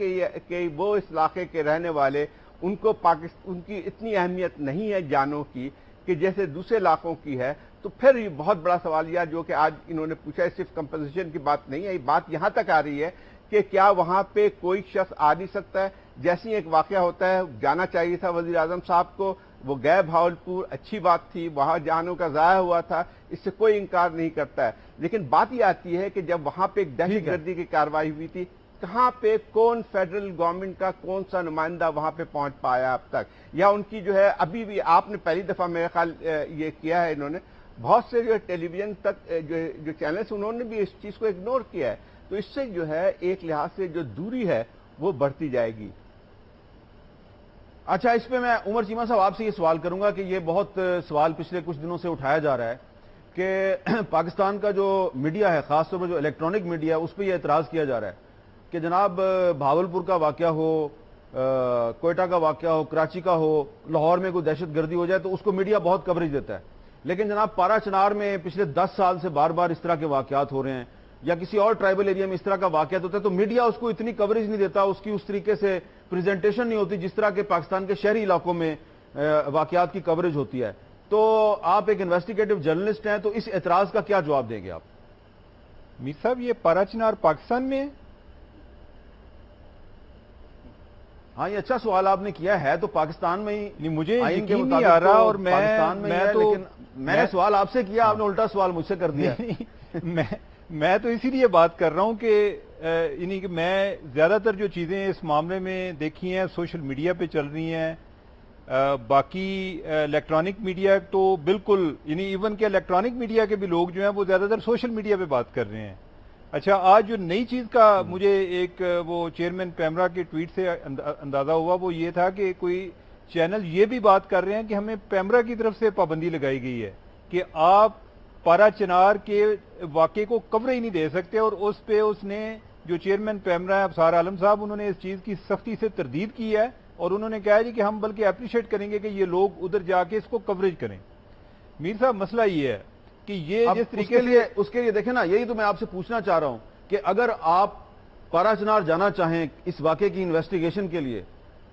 کہ وہ اس علاقے کے رہنے والے ان کی اتنی اہمیت نہیں ہے جانوں کی کہ جیسے دوسرے علاقوں کی ہے، تو پھر یہ بہت بڑا سوالیہ جو کہ آج انہوں نے پوچھا ہے، صرف کمپنسیشن کی بات نہیں ہے، یہ بات یہاں تک آ رہی ہے کہ کیا وہاں پہ کوئی شخص آ نہیں سکتا ہے؟ جیسے ایک واقعہ ہوتا ہے، جانا چاہیے تھا وزیر اعظم صاحب کو، وہ گئے بہاولپور، اچھی بات تھی، وہاں جانوں کا ضائع ہوا تھا، اس سے کوئی انکار نہیں کرتا ہے، لیکن بات یہ آتی ہے کہ جب وہاں پہ ایک دہشت گردی کی کارروائی ہوئی تھی، کہاں پہ کون فیڈرل گورنمنٹ کا کون سا نمائندہ وہاں پہ پہنچ پایا اب تک، یا ان کی جو ہے ابھی بھی آپ نے پہلی دفعہ میرے خیال یہ کیا ہے، انہوں نے بہت سے جو ٹیلی ویژن تک جو چینلز انہوں نے بھی اس چیز کو اگنور کیا ہے، تو اس سے جو ہے ایک لحاظ سے جو دوری ہے وہ بڑھتی جائے گی۔ اچھا، اس پہ میں عمر چیمہ صاحب آپ سے یہ سوال کروں گا کہ یہ بہت سوال پچھلے کچھ دنوں سے اٹھایا جا رہا ہے کہ پاکستان کا جو میڈیا ہے، خاص طور پر جو الیکٹرانک میڈیا ہے، اس پہ یہ اعتراض کیا جا رہا ہے کہ جناب بہاولپور کا واقعہ ہو، کوئٹہ کا واقعہ ہو، کراچی کا ہو، لاہور میں کوئی دہشت گردی ہو جائے تو اس کو میڈیا بہت کوریج دیتا ہے، لیکن جناب پارا چنار میں پچھلے 10 سال سے بار بار اس طرح کے واقعات ہو رہے ہیں، یا کسی اور ٹرائبل ایریا میں اس طرح کا واقعات ہوتا ہے تو میڈیا اس کو اتنی کوریج نہیں دیتا، اس کی اس طریقے سے پریزنٹیشن نہیں ہوتی جس طرح کے پاکستان کے شہری علاقوں میں واقعات کی کوریج ہوتی ہے۔ تو آپ ایک انویسٹیگیٹو جرنلسٹ ہیں، تو اس اعتراض کا کیا جواب دیں گے آپ؟ میر صاحب، یہ پارا چنار پاکستان میں ہے؟ ہاں، یہ اچھا سوال آپ نے کیا ہے، تو پاکستان میں ہی مجھے یقین نہیں آ رہا، اور میں نے سوال آپ سے کیا، آپ نے الٹا سوال مجھ سے کر دیا۔ میں تو اسی لیے بات کر رہا ہوں کہ یعنی کہ میں زیادہ تر جو چیزیں اس معاملے میں دیکھی ہیں سوشل میڈیا پہ چل رہی ہیں، باقی الیکٹرانک میڈیا تو بالکل، یعنی ایون کہ الیکٹرانک میڈیا کے بھی لوگ جو ہیں وہ زیادہ تر سوشل میڈیا پہ بات کر رہے ہیں، اچھا، آج جو نئی چیز کا مجھے ایک وہ چیئرمین پیمرا کے ٹویٹ سے اندازہ ہوا وہ یہ تھا کہ کوئی چینل یہ بھی بات کر رہے ہیں کہ ہمیں پیمرا کی طرف سے پابندی لگائی گئی ہے کہ آپ پارا چنار کے واقعے کو کور ہی نہیں دے سکتے، اور اس پہ اس نے جو چیئرمین پیمرا ہے ابصار عالم صاحب، انہوں نے اس چیز کی سختی سے تردید کی ہے اور انہوں نے کہا جی کہ ہم بلکہ اپریشیٹ کریں گے کہ یہ لوگ ادھر جا کے اس کو کوریج کریں۔ میر صاحب، مسئلہ یہ ہے کہ یہ جس طریقے سے اس کے لیے دیکھیں نا، یہی تو میں آپ سے پوچھنا چاہ رہا ہوں کہ اگر آپ پارا چنار جانا چاہیں اس واقعے کی انویسٹیگیشن کے لیے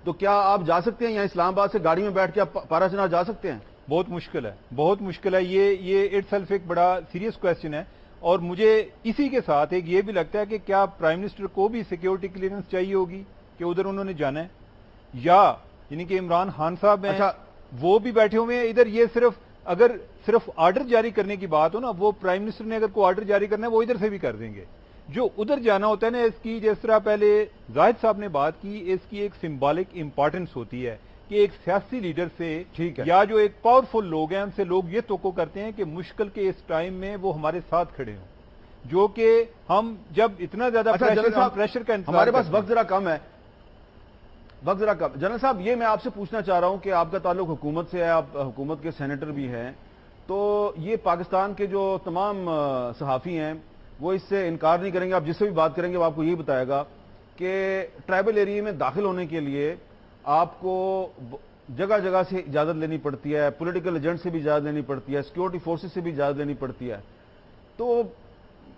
تو کیا آپ جا سکتے ہیں؟ یہاں اسلام آباد سے گاڑی میں بیٹھ کے آپ پارا چنار جا سکتے ہیں؟ بہت مشکل ہے، بہت مشکل ہے۔ یہ اٹ سیلف ایک بڑا سیریس کویسچن ہے، اور مجھے اسی کے ساتھ ایک یہ بھی لگتا ہے کہ کیا پرائم منسٹر کو بھی سیکیورٹی کلیئرنس چاہیے ہوگی کہ ادھر انہوں نے جانا ہے، یا یعنی کہ عمران خان صاحب ہیں وہ بھی بیٹھے ہوئے ہیں ادھر۔ یہ اگر صرف آرڈر جاری کرنے کی بات ہو نا، وہ پرائم منسٹر نے اگر کوئی آرڈر جاری کرنا ہے وہ ادھر سے بھی کر دیں گے۔ جو ادھر جانا ہوتا ہے نا، اس کی جس طرح پہلے زاہد صاحب نے بات کی، اس کی ایک سمبولک امپورٹنس ہوتی ہے کہ ایک سیاسی لیڈر سے یا جو ایک پاورفل لوگ ہیں ان سے لوگ یہ توقع کرتے ہیں کہ مشکل کے اس ٹائم میں وہ ہمارے ساتھ کھڑے ہوں، جو کہ ہم جب اتنا زیادہ پریشر کا انتظار، ہمارے پاس وقت ذرا کم ہے، وقت ذرا کم۔ جنرل صاحب، یہ میں آپ سے پوچھنا چاہ رہا ہوں کہ آپ کا تعلق حکومت سے ہے، آپ حکومت کے سینیٹر بھی ہیں، تو یہ پاکستان کے جو تمام صحافی ہیں وہ اس سے انکار نہیں کریں گے، آپ جس سے بھی بات کریں گے وہ آپ کو یہی بتائے گا کہ ٹرائبل ایریا میں داخل ہونے کے لیے آپ کو جگہ جگہ سے اجازت لینی پڑتی ہے، پولیٹیکل ایجنٹ سے بھی اجازت لینی پڑتی ہے، سیکورٹی فورسز سے بھی اجازت لینی پڑتی ہے۔ تو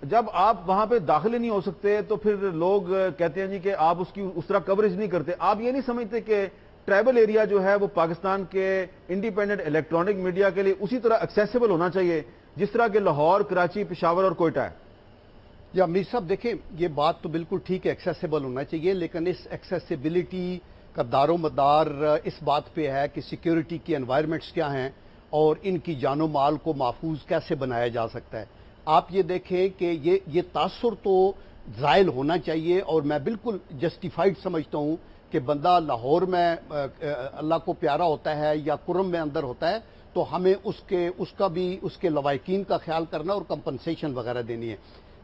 جب آپ وہاں پہ داخل ہی نہیں ہو سکتے تو پھر لوگ کہتے ہیں جی کہ آپ اس کی اس طرح کوریج نہیں کرتے۔ آپ یہ نہیں سمجھتے کہ ٹرائبل ایریا جو ہے وہ پاکستان کے انڈیپینڈنٹ الیکٹرانک میڈیا کے لیے اسی طرح ایکسیسیبل ہونا چاہیے جس طرح کہ لاہور، کراچی، پشاور اور کوئٹہ ہے؟ یا میر صاحب دیکھیں، یہ بات تو بالکل ٹھیک ہے، ایکسیسیبل ہونا چاہیے، لیکن اس ایکسیسیبلٹی کا دار و مدار اس بات پہ ہے کہ سیکیورٹی کی انوائرمنٹس کیا ہیں اور ان کی جان و مال کو محفوظ کیسے بنایا جا سکتا ہے۔ آپ یہ دیکھیں کہ یہ تاثر تو زائل ہونا چاہیے، اور میں بالکل جسٹیفائڈ سمجھتا ہوں کہ بندہ لاہور میں اللہ کو پیارا ہوتا ہے یا کرم میں اندر ہوتا ہے تو ہمیں اس کے لوائقین کا خیال کرنا اور کمپنسیشن وغیرہ دینی ہے۔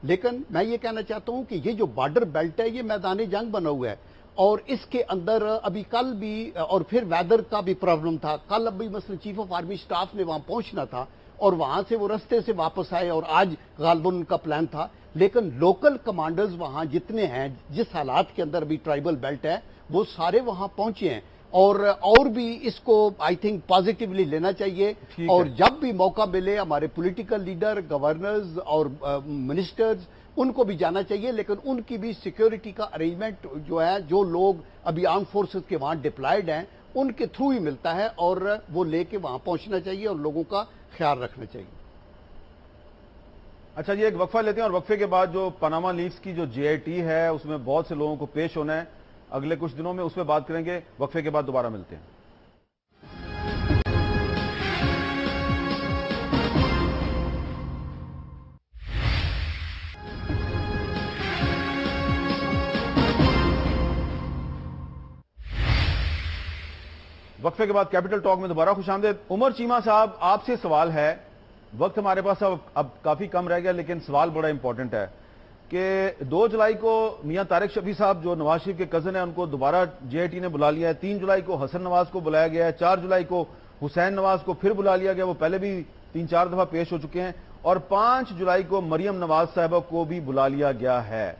لیکن میں یہ کہنا چاہتا ہوں کہ یہ جو بارڈر بیلٹ ہے یہ میدان جنگ بنا ہوا ہے، اور اس کے اندر ابھی کل بھی، اور پھر ویدر کا بھی پرابلم تھا، کل ابھی مثلا چیف آف آرمی سٹاف نے وہاں پہنچنا تھا اور وہاں سے وہ رستے سے واپس آئے، اور آج غالباً ان کا پلان تھا، لیکن لوکل کمانڈرز وہاں جتنے ہیں جس حالات کے اندر بھی ٹرائبل بیلٹ ہے وہ سارے وہاں پہنچے ہیں، اور بھی اس کو آئی تھنک پازیٹیولی لینا چاہیے، اور جب بھی موقع ملے ہمارے پولیٹیکل لیڈر، گورنرز اور منسٹرز ان کو بھی جانا چاہیے، لیکن ان کی بھی سیکیورٹی کا ارینجمنٹ جو ہے، جو لوگ ابھی آرم فورسز کے وہاں ڈپلائیڈ ہیں ان کے تھرو ہی ملتا ہے، اور وہ لے کے وہاں پہنچنا چاہیے اور لوگوں کا خیال رکھنا چاہیے۔ اچھا جی، ایک وقفہ لیتے ہیں، اور وقفے کے بعد جو پاناما لیکس کی جو جی آئی ٹی ہے اس میں بہت سے لوگوں کو پیش ہونا ہے اگلے کچھ دنوں میں، اس پہ بات کریں گے۔ وقفے کے بعد دوبارہ ملتے ہیں۔ وقفے کے بعد کیپٹل ٹاک میں دوبارہ خوش آمدید۔ عمر چیمہ صاحب، آپ سے سوال ہے، وقت ہمارے پاس اب کافی کم رہ گیا لیکن سوال بڑا امپورٹنٹ ہے کہ 2 جولائی کو میاں طارق شفیع صاحب جو نواز شریف کے کزن ہیں ان کو دوبارہ جے آئی ٹی نے بلا لیا ہے، 3 جولائی کو حسن نواز کو بلایا گیا ہے، 4 جولائی کو حسین نواز کو پھر بلا لیا گیا، وہ پہلے بھی 3-4 دفعہ پیش ہو چکے ہیں، اور 5 جولائی کو مریم نواز صاحبہ کو بھی بلا لیا گیا ہے۔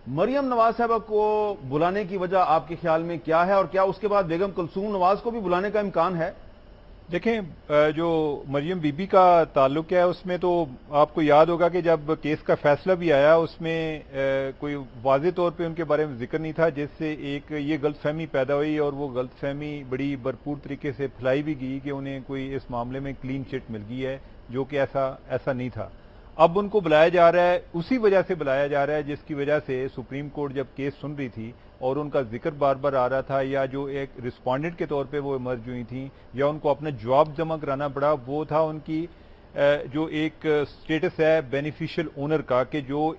مریم نواز صاحبہ کو بلانے کی وجہ آپ کے خیال میں کیا ہے، اور کیا اس کے بعد بیگم کلثوم نواز کو بھی بلانے کا امکان ہے؟ دیکھیں، جو مریم بی بی کا تعلق ہے اس میں تو آپ کو یاد ہوگا کہ جب کیس کا فیصلہ بھی آیا اس میں کوئی واضح طور پہ ان کے بارے میں ذکر نہیں تھا، جس سے ایک یہ غلط فہمی پیدا ہوئی، اور وہ غلط فہمی بڑی بھرپور طریقے سے پھیلائی بھی گئی کہ انہیں کوئی اس معاملے میں کلین چٹ مل گئی ہے، جو کہ ایسا نہیں تھا۔ اب ان کو بلایا جا رہا ہے، اسی وجہ سے بلایا جا رہا ہے جس کی وجہ سے سپریم کورٹ جب کیس سن رہی تھی اور ان کا ذکر بار بار آ رہا تھا، یا جو ایک رسپونڈنٹ کے طور پہ وہ ایمرج ہوئی تھیں یا ان کو اپنا جواب جمع کرانا پڑا، وہ تھا ان کی جو ایک سٹیٹس ہے بینیفیشل اونر کا، کہ جو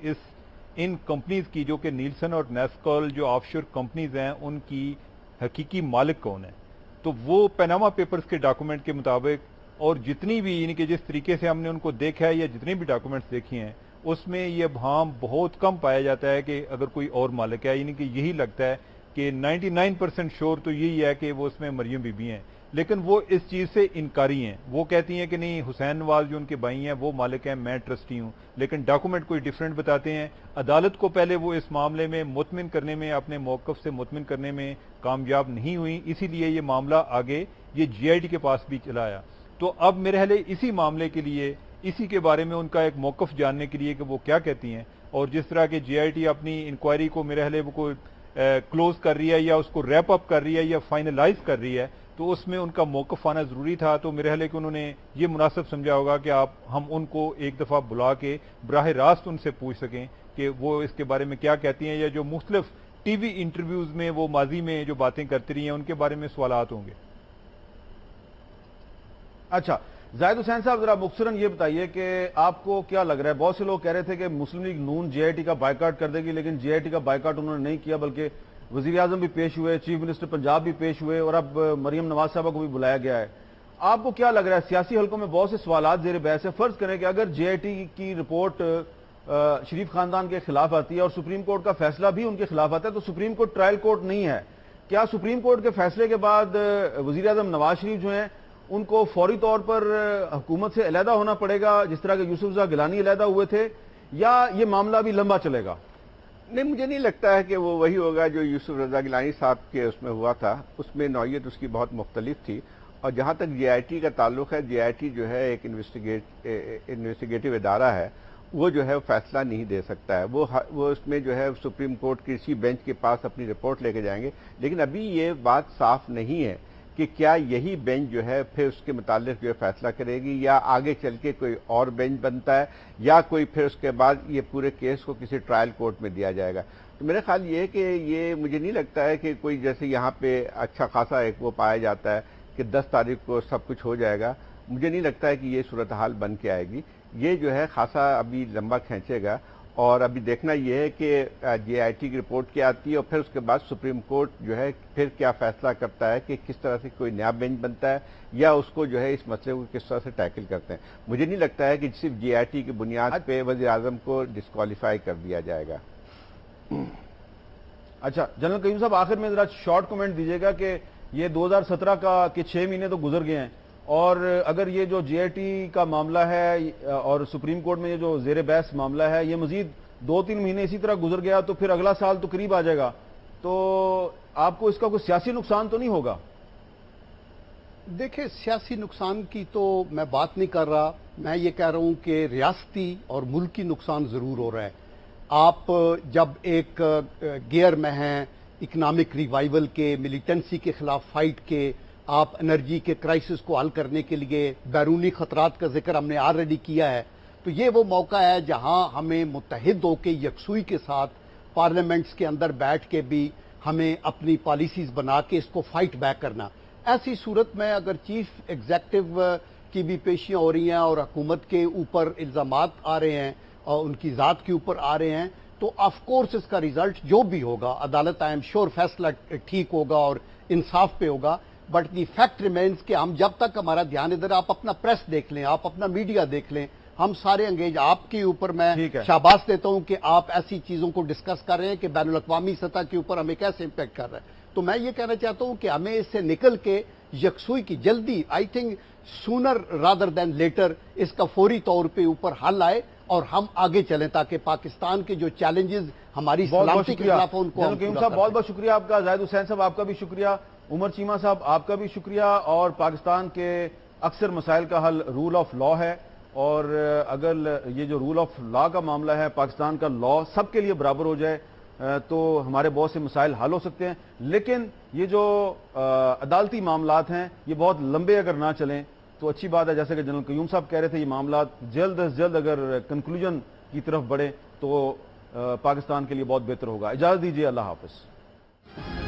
ان کمپنیز کی جو کہ نیلسن اور نیسکول جو آف شور کمپنیز ہیں ان کی حقیقی مالک کون ہے۔ تو وہ پیناما پیپرز کے ڈاکومنٹ کے مطابق، اور جتنی بھی یعنی کہ جس طریقے سے ہم نے ان کو دیکھا ہے یا جتنے بھی ڈاکومنٹس دیکھے ہیں اس میں یہ ابہام بہت کم پایا جاتا ہے کہ اگر کوئی اور مالک ہے، یعنی کہ یہی لگتا ہے کہ 99% شور تو یہی ہے کہ وہ اس میں مریم بی بی ہیں، لیکن وہ اس چیز سے انکاری ہیں۔ وہ کہتی ہیں کہ نہیں، حسین نواز جو ان کے بھائی ہیں وہ مالک ہیں، میں ٹرسٹی ہوں، لیکن ڈاکومنٹ کوئی ڈیفرنٹ بتاتے ہیں۔ عدالت کو پہلے وہ اس معاملے میں مطمئن کرنے میں، اپنے موقف سے مطمئن کرنے میں کامیاب نہیں ہوئی، اسی لیے یہ معاملہ آگے یہ جی آئی ٹی کے پاس بھی چلا آیا۔ تو اب میرے خیال ہے اسی معاملے کے لیے، اسی کے بارے میں ان کا ایک موقف جاننے کے لیے کہ وہ کیا کہتی ہیں، اور جس طرح کہ جی آئی ٹی اپنی انکوائری کو میرے خیال ہے وہ کوئی کلوز کر رہی ہے یا اس کو ریپ اپ کر رہی ہے یا فائنلائز کر رہی ہے، تو اس میں ان کا موقف آنا ضروری تھا۔ تو میرے خیال ہے کہ انہوں نے یہ مناسب سمجھا ہوگا کہ ہم ان کو ایک دفعہ بلا کے براہ راست ان سے پوچھ سکیں کہ وہ اس کے بارے میں کیا کہتی ہیں، یا جو مختلف ٹی وی انٹرویوز میں وہ ماضی میں جو باتیں کرتی رہی ہیں ان کے بارے میں سوالات ہوں گے۔ اچھا زاہد حسین صاحب، ذرا مختصراً یہ بتائیے کہ آپ کو کیا لگ رہا ہے؟ بہت سے لوگ کہہ رہے تھے کہ Muslim League N J I T کا بائیکاٹ کر دے گی، لیکن جے آئی ٹی کا بائیکاٹ انہوں نے نہیں کیا، بلکہ وزیر اعظم بھی پیش ہوئے، چیف منسٹر پنجاب بھی پیش ہوئے، اور اب مریم نواز صاحبہ کو بھی بلایا گیا ہے۔ آپ کو کیا لگ رہا ہے؟ سیاسی حلقوں میں بہت سے سوالات زیر بحث ہے۔ فرض کریں کہ اگر جے آئی ٹی کی رپورٹ شریف خاندان کے خلاف آتی ہے اور سپریم کورٹ کا فیصلہ بھی ان کے خلاف آتا ہے، تو سپریم کورٹ ٹرائل کورٹ نہیں ہے، کیا سپریم کورٹ کے فیصلے کے بعد وزیر اعظم نواز شریف جو ہیں ان کو فوری طور پر حکومت سے علیحدہ ہونا پڑے گا، جس طرح کہ یوسف زئی گیلانی علیحدہ ہوئے تھے، یا یہ معاملہ بھی لمبا چلے گا؟ نہیں، مجھے نہیں لگتا ہے کہ وہ وہی ہوگا جو یوسف رضا گیلانی صاحب کے اس میں ہوا تھا۔ اس میں نوعیت اس کی بہت مختلف تھی، اور جہاں تک جے آئی ٹی کا تعلق ہے، جے آئی ٹی جو ہے ایک انویسٹیگیٹو ادارہ ہے، وہ جو ہے فیصلہ نہیں دے سکتا ہے۔ وہ اس میں جو ہے سپریم کورٹ کے اسی بینچ کے پاس اپنی رپورٹ لے کے جائیں گے، لیکن ابھی یہ بات صاف نہیں ہے کہ کیا یہی بینچ جو ہے پھر اس کے متعلق جو ہے فیصلہ کرے گی، یا آگے چل کے کوئی اور بینچ بنتا ہے، یا کوئی پھر اس کے بعد یہ پورے کیس کو کسی ٹرائل کورٹ میں دیا جائے گا۔ تو میرا خیال یہ ہے کہ یہ مجھے نہیں لگتا ہے کہ کوئی جیسے یہاں پہ اچھا خاصا ایک وہ پایا جاتا ہے کہ 10 تاریخ کو سب کچھ ہو جائے گا۔ مجھے نہیں لگتا ہے کہ یہ صورتحال بن کے آئے گی، یہ جو ہے خاصا ابھی لمبا کھینچے گا، اور ابھی دیکھنا یہ ہے کہ جے آئی ٹی کی رپورٹ کیا آتی ہے، اور پھر اس کے بعد سپریم کورٹ جو ہے پھر کیا فیصلہ کرتا ہے کہ کس طرح سے کوئی نیا بینچ بنتا ہے، یا اس کو جو ہے اس مسئلے کو کس طرح سے ٹیکل کرتے ہیں۔ مجھے نہیں لگتا ہے کہ صرف جے آئی ٹی کی بنیاد پہ وزیر اعظم کو ڈسکوالیفائی کر دیا جائے گا۔ اچھا جنرل قیوم صاحب، آخر میں ذرا شارٹ کمنٹ دیجیے گا کہ یہ 2017 کا کہ 6 مہینے تو گزر گئے ہیں، اور اگر یہ جو جے آئی ٹی کا معاملہ ہے اور سپریم کورٹ میں یہ جو زیر بحث معاملہ ہے، یہ مزید 2-3 مہینے اسی طرح گزر گیا تو پھر اگلا سال تو قریب آ جائے گا، تو آپ کو اس کا کوئی سیاسی نقصان تو نہیں ہوگا؟ دیکھیں، سیاسی نقصان کی تو میں بات نہیں کر رہا، میں یہ کہہ رہا ہوں کہ ریاستی اور ملکی نقصان ضرور ہو رہا ہے۔ آپ جب ایک گیئر میں ہیں اکنامک ریوائیول کے، ملیٹنسی کے خلاف فائٹ کے، آپ انرجی کے کرائسس کو حل کرنے کے لیے بیرونی خطرات کا ذکر ہم نے آلریڈی کیا ہے، تو یہ وہ موقع ہے جہاں ہمیں متحد ہو کے یکسوئی کے ساتھ پارلیمنٹس کے اندر بیٹھ کے بھی ہمیں اپنی پالیسیز بنا کے اس کو فائٹ بیک کرنا۔ ایسی صورت میں اگر چیف ایگزیکٹو کی بھی پیشیاں ہو رہی ہیں اور حکومت کے اوپر الزامات آ رہے ہیں اور ان کی ذات کے اوپر آ رہے ہیں، تو آف کورس اس کا ریزلٹ جو بھی ہوگا، عدالت آئی ایم شیور فیصلہ ٹھیک ہوگا اور انصاف پہ ہوگا، بٹ دی فیکٹ ریمینز کہ ہم جب تک ہمارا دھیان ادھر، آپ اپنا پریس دیکھ لیں، آپ اپنا میڈیا دیکھ لیں، ہم سارے انگیج، آپ کے اوپر میں شاباش دیتا ہوں کہ آپ ایسی چیزوں کو ڈسکس کر رہے ہیں کہ بین الاقوامی سطح کے اوپر ہمیں کیسے امپیکٹ کر رہا ہے۔ تو میں یہ کہنا چاہتا ہوں کہ ہمیں اس سے نکل کے یکسوئی کی جلدی، I think sooner rather than later, اس کا فوری طور پہ اوپر حل آئے اور ہم آگے چلیں، تاکہ پاکستان کے جو چیلنجز ہماری سلامتی کے خلاف ہیں ان کو جنرل قیوم صاحب بہت بہت شکریہ آپ کا، زاہد حسین صاحب آپ کا بھی شکریہ، عمر چیمہ صاحب آپ کا بھی شکریہ۔ اور پاکستان کے اکثر مسائل کا حل رول آف لا ہے، اور اگر یہ جو رول آف لا کا معاملہ ہے، پاکستان کا لا سب کے لیے برابر ہو جائے تو ہمارے بہت سے مسائل حل ہو سکتے ہیں، لیکن یہ جو عدالتی معاملات ہیں یہ بہت لمبے اگر نہ چلیں تو اچھی بات ہے۔ جیسے کہ جنرل قیوم صاحب کہہ رہے تھے، یہ معاملات جلد از جلد اگر کنکلوژن کی طرف بڑھے تو پاکستان کے لیے بہت بہتر ہوگا۔ اجازت دیجیے، اللہ حافظ۔